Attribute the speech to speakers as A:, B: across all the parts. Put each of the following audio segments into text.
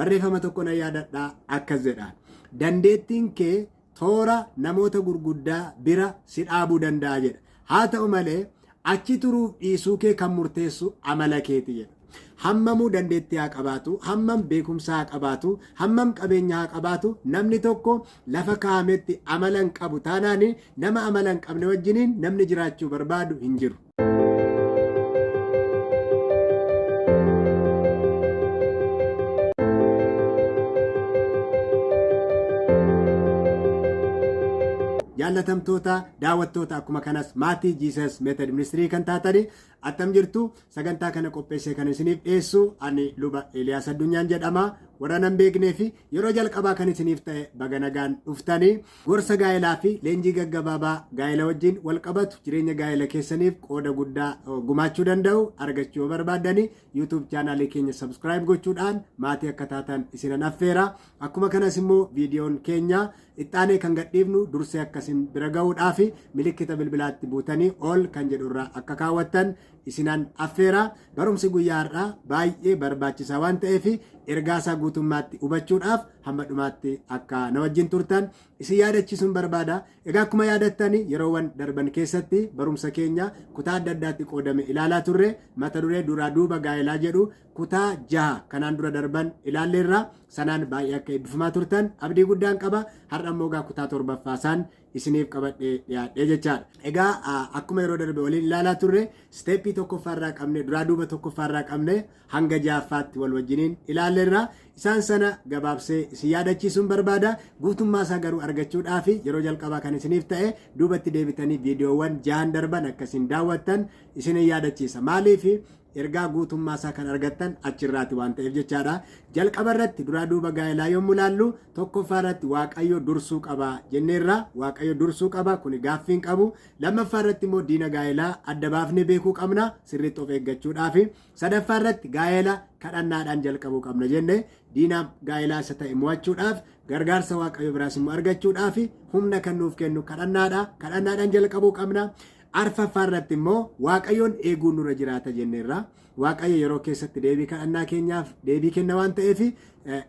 A: barreeffama tokko na yaadadhaa akkas jedha. Dandeettiin kee toora namoota gurguddaa bira si dhaabuu danda'a jedha. Haa ta'u malee achi turuuf dhiisuu kee kan murteessu amala keeti jedha. Hammamuu dandeettii haa qabaatu, hammam beekumsa haa qabaatu, hammam qabeenya haa qabaatu, namni tokko lafa kaa'ametti amala hin qabu taanaan nama amala hin qabne wajjiniin namni jiraachuu barbaadu hin jiru. Jaalatamtoota daawwattoota akkuma kanas maatii Jesus Method Ministry kan taatanii attam jirtu. Sagantaa kana qopheessee kan isiniif dhiyeessu ani luba Eliyaas Addunyaan jedhama. Warra nan beeknee fi yeroo jalqabaa kan isiniif ta'e baga nagaan dhuftanii gorsa gaa'elaa fi leenjii gaggabaabaa gaa'ela wajjin wal qabatu jireenya gaa'ela keessaniif qooda guddaa gumaachuu danda'u argachuu yoo barbaadanii YouTube chaanaalii keenya subscribe gochuudhaan maatii akka taatan isinan affeera. Akkuma kanas immoo viidiyoon keenya ittaanee kan gadhiifnu dursee akkasin bira ga'uudhaaf milikkita bilbilaatti buutanii ol kan jedhurraa akka kaawwattan isinan affeera. Barumsi guyyaa har'aa baay'ee barbaachisaa waan ta'eef ergaasaa guutummaatti hubachuudhaaf hamma dhumaatti akka na wajjin turtan isin yaadachiisuun barbaada. Egaa akkuma yaadattanii yeroowwan darban keessatti barumsa keenya kutaa adda addaatti qoodame ilaalaa turre. Mata duree duraa duuba gaa'elaa jedhu kutaa 6 kanaan dura darban ilaalleerra. Sanaan baay'ee akka eebbifamaa turtan abdii guddaan qaba. Har'a immoo kutaa 7ffaan isiniif qabadhee dhiyaadhee jechaadha. Egaa akkuma yeroo darbe waliin ilaalaa turre steeppii tokkoffaarraa qabne duraa duuba tokkoffaarraa qabne hanga 6ffaatti wal wajjiniin ilaalleerra. Isaan sana gabaabsee isin yaadachiisuun barbaada. Guutummaa isaa garuu argachuudhaaf yeroo jalqabaa kan isiniif ta'e duubatti deebitanii viidiyoowwan 6 darban akkasiin daawwattan isin yaadachiisa. Maaliif ergaa guutummaa isaa kan argattan achirraati waan ta'eef jechaadha. Jalqaba irratti duraa duuba gaa'elaa yommuu ilaallu tokkoffaa irratti Waaqayyo dursuu qaba jenneerra. Waaqayyo dursuu qaba kun gaaffii hin qabu. Lammaffaa irratti immoo diina gaa'elaa adda baafnee beekuu qabna sirriitti of eeggachuudhaaf. Sadaffaa irratti gaa'ela kadhannaadhaan jalqabuu qabna jenne diina gaa'elaa isa ta'e mo'achuudhaaf gargaarsa Waaqayyo biraas immoo argachuudhaaf humna kan nuuf kennu kadhannaadhaan jalqabuu qabna. Arfaffaa irratti immoo Waaqayyoon eeguun nurra jiraata jenneerra. Waaqayyo yeroo keessatti deebii kadhannaa keenyaaf deebii kenna waan ta'eef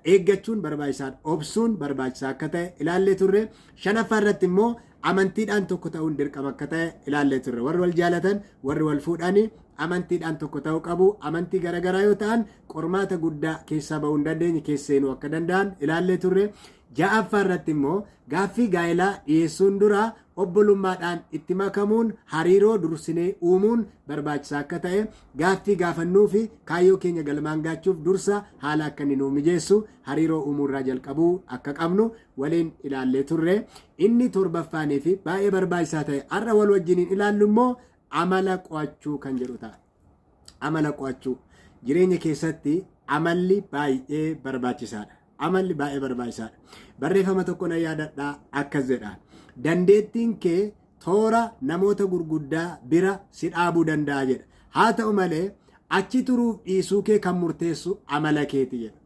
A: eeggachuun barbaachisaadha. Obsuun barbaachisaa akka ta'e ilaallee turre. Shanaffaa irratti immoo amantiidhaan tokko ta'uun dirqama akka ta'e ilaallee turre. Warri wal jaalatan warri wal fuudhanii amantiidhaan tokko ta'uu qabu. Amantii garaagaraa yoo ta'an qormaata guddaa keessaa ba'uu hin dandeenye keessa seenuu akka danda'an ilaallee turre. Ja'affaa irratti immoo gaaffii gaa'elaa dhiyeessuun dura obbolummaadhaan itti makamuun hariiroo dursinee uumuun barbaachisaa akka ta'e gaaffii gaafannuu fi kaayyoo keenya galmaan gaachuuf dursa haala akka inni nuu mijeessu hariiroo uumuurraa jalqabuu akka qabnu waliin ilaallee turre. Inni torbaffaanii fi baay'ee barbaachisaa ta'e har'a wal wajjiniin ilaallu immoo amala qo'achuu kan jedhu ta'a. Amala qo'achuu jireenya keessatti amalli baay'ee barbaachisaadha. Amalli baay'ee barbaachisaadha. Barreeffama tokko na yaadadhaa akkas jedha. Dandeettiin kee toora namoota gurguddaa bira si dhaabuu danda'a jedha. Haa ta'u malee achi turuuf dhiisuu kee kan murteessu amala keeti jedha.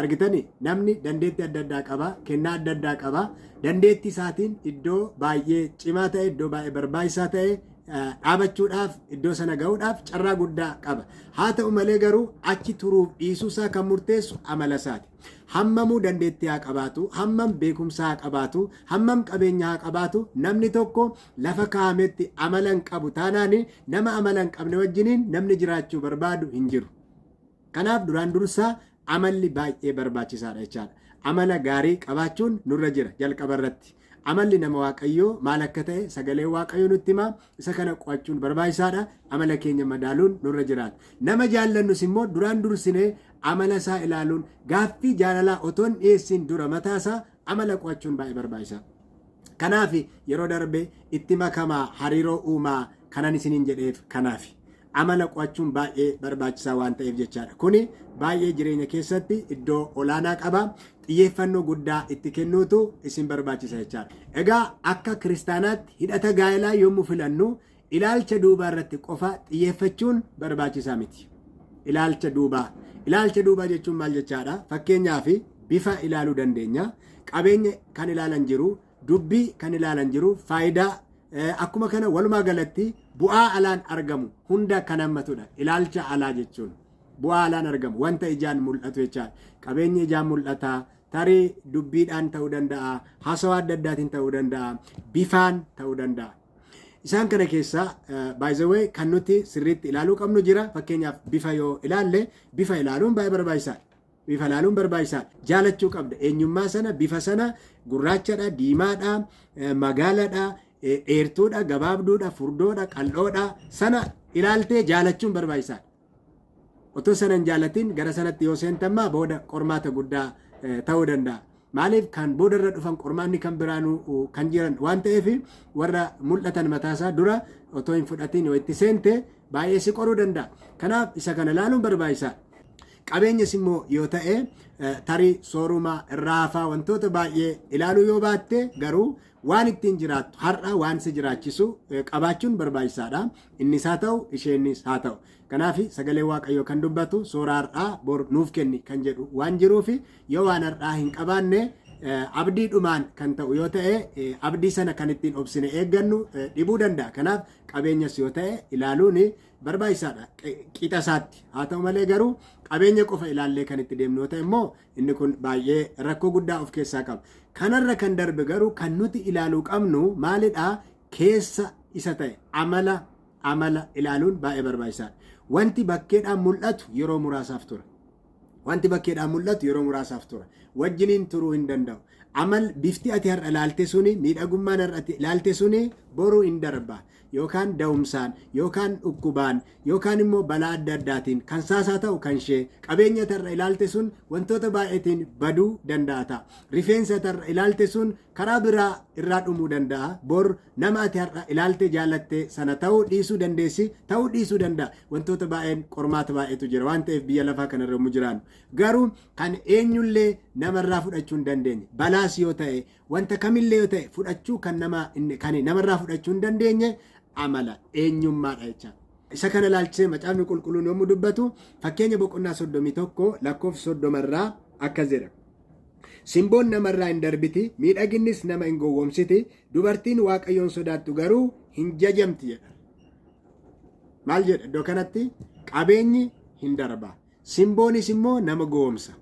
A: Argitanii namni dandeettii adda addaa qaba, kennaa adda addaa qaba. Dandeettii isaatiin iddoo baay'ee cimaa ta'e, iddoo baay'ee barbaachisaa ta'e dhaabachuudhaaf iddoo sana ga'uudhaaf carraa guddaa qaba. Haa ta'u malee garuu achi turuuf dhiisuu isaa kan murteessu amala isaati. Hammamuu dandeettii haa qabaatu, hammam beekumsa haa qabaatu, hammam qabeenya haa qabaatu, namni tokko lafa kaa'ametti amala hin qabu taanaan nama amala hin qabne wajjiniin namni jiraachuu barbaadu hin jiru. Kanaaf duraan dursaa amalli baay'ee barbaachisaadha jechaadha. Amala gaarii qabaachuun nurra jira jalqaba irratti. Amalli nama Waaqayyoo maal akka ta'e sagalee Waaqayyoo nutti hima. Isa kana qo'achuun barbaachisaadha. Amala keenya madaaluun nurra jiraata. Nama jaallannus immoo duraan dursinee amala isaa ilaaluun gaaffii jaalalaa otoo hin dhiyeessin dura mataa isaa amala qo'achuun baay'ee barbaachisaadha. Kanaaf yeroo darbe itti makamaa hariiroo uumaa kanan isiniin jedheef kanaaf amala qo'achuun baay'ee barbaachisaa waan ta'eef jechaadha. Kuni baay'ee jireenya keessatti iddoo olaanaa qaba. Xiyyeeffannoo guddaa itti kennuutu isin barbaachisa jechaadha. Egaa akka kiristaanaatti hidhata gaa'elaa yommuu filannu ilaalcha duubaa irratti qofa xiyyeeffachuun barbaachisaa miti. Ilaalcha duubaa jechuun maal jechaadha? Fakkeenyaaf bifa ilaaluu dandeenya. Qabeenya kan ilaalan jiru, dubbii kan ilaalan jiru, faayidaa akkuma kana walumaa galatti bu'aa alaan argamu hunda kan hammatudha. Ilaalcha alaa jechuun bu'aa alaan argamu wanta ijaan mul'atu jechaadha. Qabeenyi ijaan mul'ata, tarii dubbiidhaan ta'uu danda'a, haasawaa adda addaatiin ta'uu danda'a, bifaan ta'uu danda'a. Isaan kana keessaa by the way kan nuti sirriitti ilaaluu qabnu jira. Fakkeenyaaf bifa yoo ilaalle bifa ilaaluun baay'ee barbaachisaadha. Bifa ilaaluun barbaachisaadha. Jaalachuu qabda eenyummaa sana, bifa sana gurraachadha, diimaadha, magaaladha, dheertuudha, gabaabduudha, furdoodha, qal'oodha sana ilaaltee jaalachuun barbaachisaadha. Otoo sana hin jaalatin gara sanatti yoo seentammaa booda qormaata guddaa ta'uu danda'a. Maaliif kan boodarra dhufan qormaanni kan biraanuu kan jiran waan ta'eef warra mul'atan mataasaa dura otoo hin fudhatin yoo itti seente baay'ee si qoruu danda'a. Kanaaf isa kana ilaaluun barbaachisaadha. Qabeenyas immoo yoo ta'e tarii sooruma irraafaa wantoota baay'ee ilaaluu yoo baatte garuu waan ittiin jiraattu har'a waan si jiraachisu qabaachuun barbaachisaadha. Innis haa ta'u isheenis haa ta'u. Kanaaf sagalee waaqayyoo kan dubbatu soora har'aa bor nuuf kenni kan jedhu waan jiruuf yoo waan har'aa hin qabaanne abdiidhumaan kan ta'u yoo ta'e abdii sana kan ittiin obsine eeggannu dhibuu danda'a. Kanaaf qabeenyas yoo ta'e ilaaluun barbaachisaadha qixa isaatti. Haa ta'u malee garuu qabeenya qofa ilaallee kan itti deemnu yoo ta'e immoo inni kun baay'ee rakkoo guddaa of keessaa qaba. Kanarra kan darbe garuu kan nuti ilaaluu qabnu maalidhaa? Keessa isa ta'e amala ilaaluun baay'ee barbaachisaadha. Wanti bakkeedhaan mul'atu yeroo muraasaaf tura. Wanti bakkeedhaan mul'atu yeroo muraasaaf tura. Wajjiniin turuu hin danda'u. Amal bifti ati har'a ilaalte suni, miidhagummaan har'a ilaalte suni boruu hin darba. Yookaan da'umsaan, yookaan dhukkubaan, yookaan immoo balaa adda addaatiin kan saasaa ta'u kan ishee qabeenya tarra ilaalte sun wantoota baay'eetiin baduu danda'a ta'a. Rifeensa tarra ilaalte sun karaa biraa irraa dhumuu danda'a. Bor nama ati har'a ilaalte jaalatte sana ta'uu dhiisuu dandeessi, ta'uu dhiisuu danda'a. Wantoota baay'een qormaata baay'eetu jira waan ta'eef biyya lafaa kanarra yommuu jiraannu. Garuu kan eenyullee namarraa fudhachuu hin dandeenye. Balaas yoo ta'e, wanta kamillee yoo ta'e fudhachuu kan namarraa fudhachuu hin dandeenye amala eenyummaadha jecha. Isa kana ilaalchisee macaafni qulqulluun yommuu dubbatu fakkeenya boqonnaa 31 lakkoofsa 30 akkas jedha. Simboon namarraa hin darbiti, miidhaginnis nama hin gowwoomsiti, dubartiin waaqayyoon sodaattu garuu hin jajamti jedha. Maal jedha iddoo kanatti? Qabeenyi hin darba, simboonis immoo nama gowwoomsa.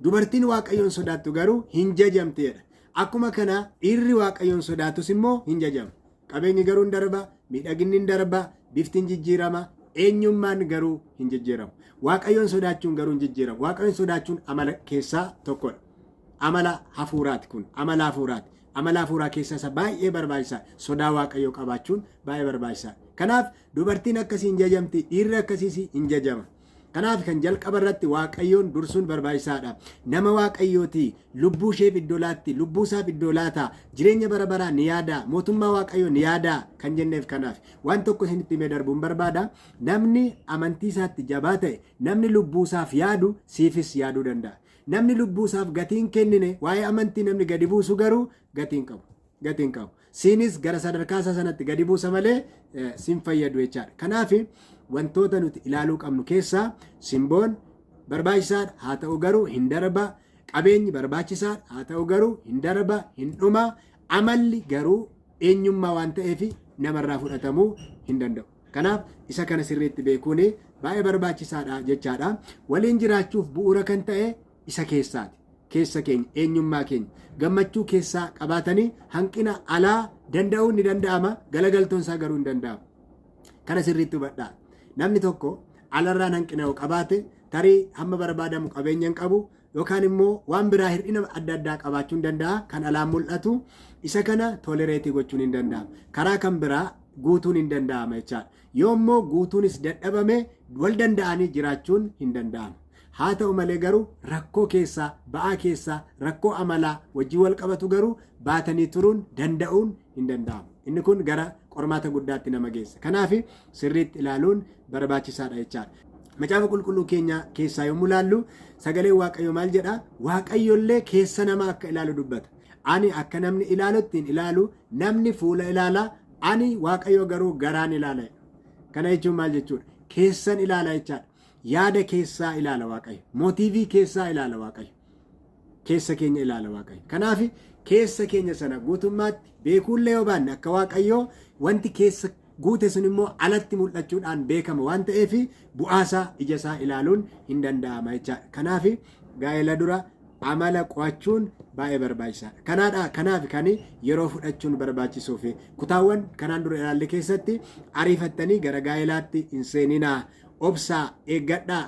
A: Dubartiin waaqayyoon sodaattu garuu hin jajamti jedha. Akkuma kana dhiirri waaqayyoon sodaatus immoo hin jajamu. Qabeenyi garuu hin darba, miidhaginni hin darba, bifti hin jijjiirama, eenyummaan garuu hin jijjiiramu. Waaqayyoon sodaachuun garuu hin jijjiiramu. Waaqayyoon sodaachuun amala keessaa tokkodha. Amala hafuuraati kun, amala hafuuraati. Amala hafuuraa keessaa isa baay'ee barbaachisaa. Sodaa waaqayyoo qabaachuun baay'ee barbaachisaa. Kanaaf dubartiin akkasii hin jajamti, dhiirri akkasiis hin jajama. Kanaaf kan jalqaba irratti waaqayyoon dursuun barbaachisaadha. Nama waaqayyooti, lubbuu isheef iddoo laatti, lubbuu isaaf iddoo laata, jireenya bara baraa ni yaada, mootummaa waaqayyoo ni yaada kan jenneef kanaaf waan tokko isinitti himee darbuun barbaada. Namni amantii isaatti jabaa ta'e, namni lubbuu isaaf yaadu siifis yaaduu danda'a. Namni lubbuu isaaf gatiin kennine waa'ee amantii namni gadi buusu garuu gatiin qabu. Siinis gara sadarkaa isaa sanatti gadi buusa malee siin fayyadu jechaadha. Kanaaf wantoota nuti ilaaluu qabnu keessaa simboon barbaachisaadha, haa ta'u garuu hin darba. Qabeenyi barbaachisaadha, haa ta'u garuu hin darba, hin dhuma. Amalli garuu eenyummaa waan ta'eef namarraa fudhatamuu hin danda'u. Kanaaf isa kana sirriitti beekuun baay'ee barbaachisaadha jechaadha. Waliin jiraachuuf bu'uura kan ta'e isa keessaati. Keessa keenya, eenyummaa keenya gammachuu keessaa qabaatanii hanqina alaa danda'uun ni danda'ama, galagaltoon isaa garuu hin danda'amu. Kana sirriitti hubadhaa. Namni tokko alarraan hanqina yoo qabaate tarii hamma barbaadamu qabeenya hin qabu yookaan immoo waan biraa hir'ina adda addaa qabaachuu hin danda'a. Kan alaan mul'atu isa kana tolereetii gochuun hin danda'amu. Karaa kan biraa guutuun hin danda'ama jechaadha. Yoo immoo guutuunis dadhabame wal danda'anii jiraachuun hin danda'amu. Haa ta'u malee garuu rakkoo keessaa, ba'aa keessaa, rakkoo amalaa wajjin wal qabatu garuu baatanii turuun danda'uun hin danda'amu. Inni kun gara qormaata guddaatti nama geessa. Kanaaf sirriitti ilaaluun barbaachisaadha jechaadha. Macaafa qulqulluu keenya keessaa yommuu ilaallu sagaleen waaqayyo maal jedha? Waaqayyollee keessa namaa akka ilaalu dubbata. Ani akka namni ilaalutti hin ilaalu, namni fuula ilaala, ani waaqayyo garuu garaan ilaala. Kana jechuun maal jechuudha? Keessan ilaala jechaadha. Yaada keessaa ilaala waaqayyo. Mootiivii keessaa ilaala waaqayyo. Keessa keenya ilaala waaqayyo. Kanaaf keessa keenya sana guutummaatti beekuullee yoo baanne akka waaqayyoo wanti keessa guute sun immoo alatti mul'achuudhaan beekama waan ta'eef bu'aasaa ija isaa ilaaluun hin danda'ama jechaadha. Kanaaf gaa'ela dura amala qo'achuun baay'ee barbaachisaadha. Kanaaf kan yeroo fudhachuun barbaachisuu fi kutaawwan kanaan dura ilaalle keessatti ariifattanii gara gaa'elaatti hin seeninaa, obsaa, eeggadhaa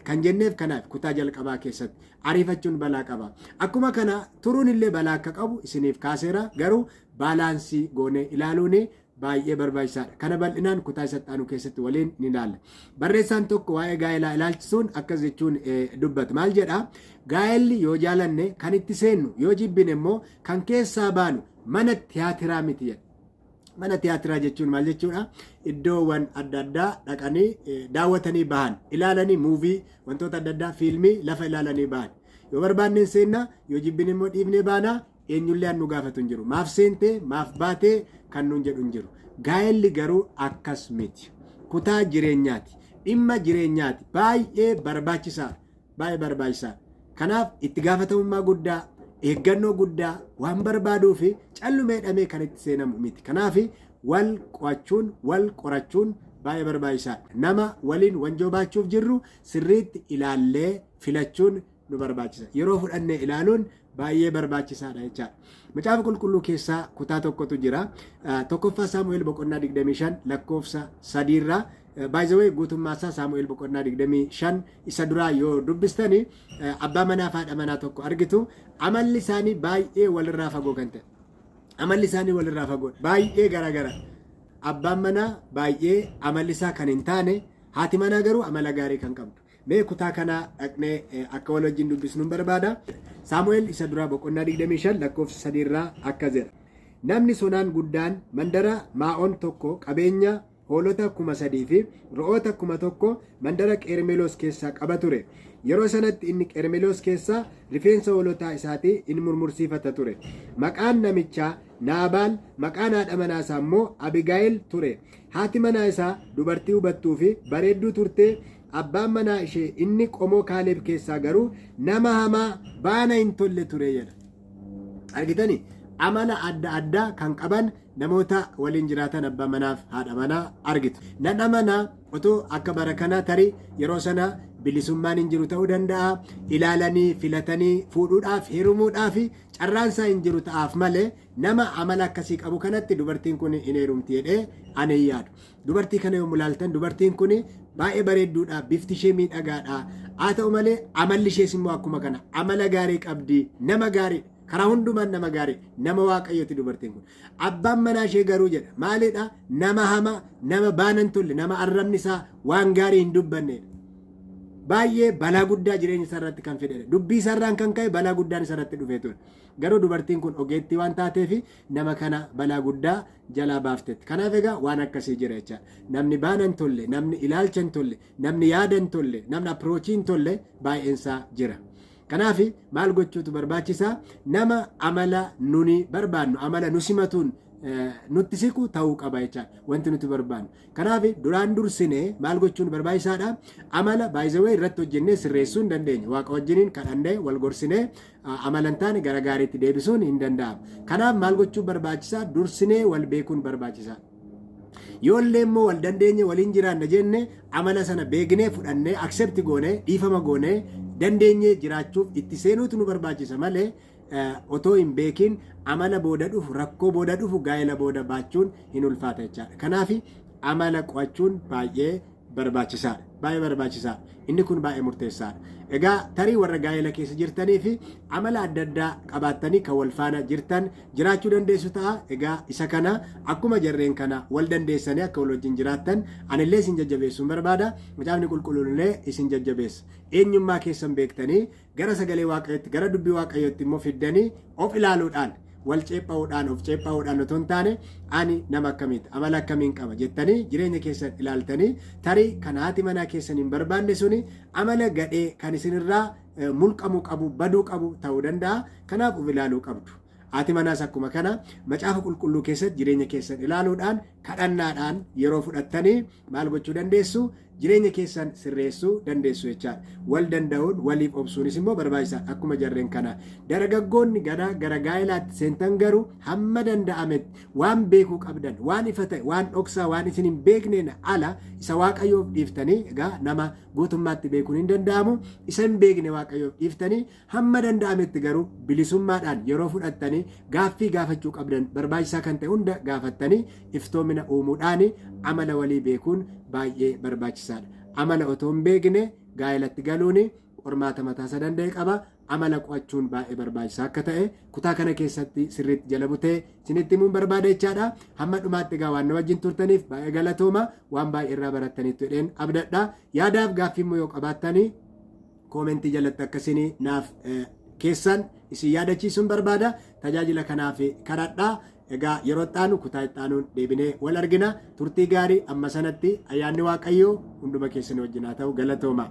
A: kan jenneef kanaaf kutaa jalqabaa keessatti ariifachuun balaa qaba. Akkuma kana turuun illee balaa akka qabu isiniif kaaseera, garuu baalaansii goonee ilaaluun baay'ee barbaachisaadha. Kana bal'inaan kutaa isa itti aanu keessatti waliin ni ilaalla. Barreessaan tokko waa'ee gaa'elaa ilaalchisuun akkas jechuun dubbata. Maal jedhaa? Gaa'elli yoo jaalanne kan itti seennu, yoo jibbine immoo kan keessaa baanu mana tiyaatiraa miti jedha. Mana tiyaatiraa jechuun maal jechuudha? Iddoowwan adda addaa dhaqanii daawwatanii bahan, ilaalanii muuvii, wantoota adda addaa fiilmii lafa ilaalanii bahan. Yoo barbaanneen seenna, yoo jibbine immoo dhiibnee baana, eenyullee nu gaafatu hin jiru. Maaf seentee, maaf baatee kan nuun jedhu hin jiru. Gaa'elli garuu akkas miti. Kutaa jireenyaati. Dhimma jireenyaati. Baay'ee barbaachisaadha. Baay'ee barbaachisaadha. Kanaaf itti gaafatamummaa guddaa, eeggannoo guddaa waan barbaaduu fi callumeedhamee kan itti seenamu miti. Kanaaf wal qo'achuun, wal qorachuun baay'ee barbaachisaadha. Nama waliin wanjoo baachuuf jirru sirriitti ilaallee filachuun nu barbaachisa. Yeroo fudhannee ilaaluun baay'ee barbaachisaadha jechaadha. Macaafa qulqulluu keessaa kutaa tokkotu jira. Tokkoffaa Saamu'eel boqonnaa 25 lakkoofsa 3 irraa by the way guutummaa isaa Saamu'eel boqonnaa 25 isa duraa yoo dubbistani abbaa manaa fi haadha manaa tokko argitu. Amalli isaanii baay'ee walirraa fagoo kan ta'e. Amalli isaanii walirraa fagoo baay'ee garagara. Abbaan manaa baay'ee amalli isaa kan hin taane, haati manaa garuu amala gaarii kan qabdu. Mee kutaa kana dhaqnee akka wal wajjin dubbisnuun barbaada. Saamu'eel isa duraa boqonnaa 25 lakkoofsa 3 irraa akkas jedha. Namni sonaan guddaan mandara Maa'oon tokko qabeenya hoolota 3,000 fi re'oota 1,000 mandara Qermeloos keessaa qaba ture. Yeroo sanatti inni Qermeloos keessaa rifeensa hoolotaa isaatii in murmursiifata ture. Maqaan namichaa Naabaal, maqaan haadha manaa isaa immoo Abigaayil ture. Haati manaa isaa dubartii hubattuu fi bareedduu turtee. Abbaan manaa ishee inni qomoo Kaaleeb keessaa garuu nama hamaa baana hin tolle ture jedha. Argitanii? Amala adda addaa kan qaban namoota waliin jiraatan abbaa manaaf haadha manaa argitu. Nan amanaa otoo akka bara kanaa tarii yeroo sana bilisummaan hin jiru ta'uu danda'a. Ilaalanii, filatanii, fuudhuudhaaf, heerumuudhaaf carraansaa hin jiru ta'aaf malee nama amala akkasii qabu kanatti dubartiin kun hin heerumti jedhee ani hin yaadu. Dubartii kana yoo mulaaltan dubartiin kun baay'ee bareedduudha, bifti ishee miidhagaadha. Haa ta'u malee amalli ishees immoo akkuma kana amala gaarii qabdi, nama gaarii, karaa hundumaan nama gaarii, nama waaqayyooti dubartiin kun. Abbaan manaa ishee garuu jedha maalidha? Nama hamaa, nama baana hin tolle, nama arrabni isaa waan gaarii hin dubbannedha. Baay'ee balaa guddaa jireenya isaa irratti kan fidedha. Dubbii isaa irraan kan ka'e balaa guddaan isa irratti dhufee ture. Garuu dubartiin kun ogeettii waan taateef nama kana balaa guddaa jalaa baaftetti. Kanaaf egaa waan akkasii jira jecha. Namni baana hin tolle, namni ilaalcha hin tolle, namni yaada hin tolle, namni approachii hin tolle baay'eensaa jira. Kanaaf maal gochuutu barbaachisaa? Nama amala nuni barbaannu, amala nu simatuun nutti siqu ta'uu qaba jechaadha wanti nuti barbaannu. Kanaaf duraan dursinee maal gochuun barbaachisaadha? Amala baay'ee irratti hojjennee sirreessuu hin dandeenye. Waaqa wajjiniin kadhannee wal gorsinee amalan taane gara gaariitti deebisuun hin danda'amu. Kanaaf maal gochuun barbaachisaa? Dursinee wal beekuun barbaachisaa. Yoollee immoo wal dandeenye waliin jiraanna jenne amala sana beeknee fudhannee accept goonee dhiifama goonee dandeenye jiraachuuf itti seenuutu nu barbaachisa malee otoo hin beekin amala booda dhufu, rakkoo booda dhufu, gaa'ela booda baachuun hin ulfaata jechaadha. Kanaaf amala qo'achuun baay'ee barbaachisaadha. Baay'ee barbaachisaadha. Inni kun baay'ee murteessaadha. Egaa tarii warra gaa'ela keessa jirtanii fi amala adda addaa qabaattanii kan wal faana jirtan jiraachuu dandeessu ta'a. Egaa isa kana akkuma jarreen kana wal dandeessanii akka wal wajjin jiraattan anillee isin jajjabeessuun barbaada. Macaafni qulqulluunillee isin jajjabeessa. Eenyummaa keessan beektanii gara sagalee waaqayyootti, gara dubbii waaqayyootti immoo fiddanii of ilaaluudhaan wal ceephaa'uudhaan of ceephaa'uudhaan otoo hin taane ani nama akkamiiti, amala akkamiin qaba jettanii jireenya keessan ilaaltanii tarii kan haati manaa keessan hin barbaanne suni amala gadhee kan isinirraa mulqamuu qabu, baduu qabu ta'uu danda'a. Kanaaf of ilaaluu qabdu. Haati manaas akkuma kana macaafa qulqulluu keessatti jireenya keessan ilaaluudhaan kadhannaadhaan yeroo fudhattanii maal gochuu dandeessu? jireenya keessan sirreessuu dandeessu jechaadha. Wal danda'uun waliif obsuunis immoo barbaachisaadha akkuma jarreen kana. Dargaggoonni gara gaa'ilaatti seentan garuu hamma danda'ametti waan beekuu qabdan, waan ifa ta'e, waan dhoksaa, waan isin hin beekneen ala isa Waaqayyoof dhiiftanii, egaa nama guutummaatti beekuun hin danda'amu, isa hin beekne Waaqayyoof dhiiftanii hamma danda'ametti garuu bilisummaadhaan yeroo fudhattanii gaaffii gaafachuu qabdan barbaachisaa kan ta'e hunda gaafattanii iftoomina uumuudhaan amala walii beekuun baay'ee barbaachisaadha. Amala otoo hin beekne gaa'elatti galuun qormaata mataa isaa danda'e qaba. Amala qo'achuun baay'ee barbaachisaa akka ta'e kutaa kana keessatti sirriitti jala butee isinitti himuun barbaada jechaadha. Hamma dhumaatti egaa waan na wajjin turtaniif baay'ee galatooma. Waan baay'ee irraa barattaniitu jedheen abdadha. Yaadaaf gaaffii immoo yoo qabaattanii koomentii jalatti akkasiin naaf keessan isin yaadachiisuun barbaada. Tajaajila kanaaf kadhadhaa. Egaa yeroo itti kutaa itti aanuun deebinee wal argina. Turtii gaarii amma sanatti ayyaanni Waaqayyoo hunduma keessan wajjin haa ta'u. Galatooma.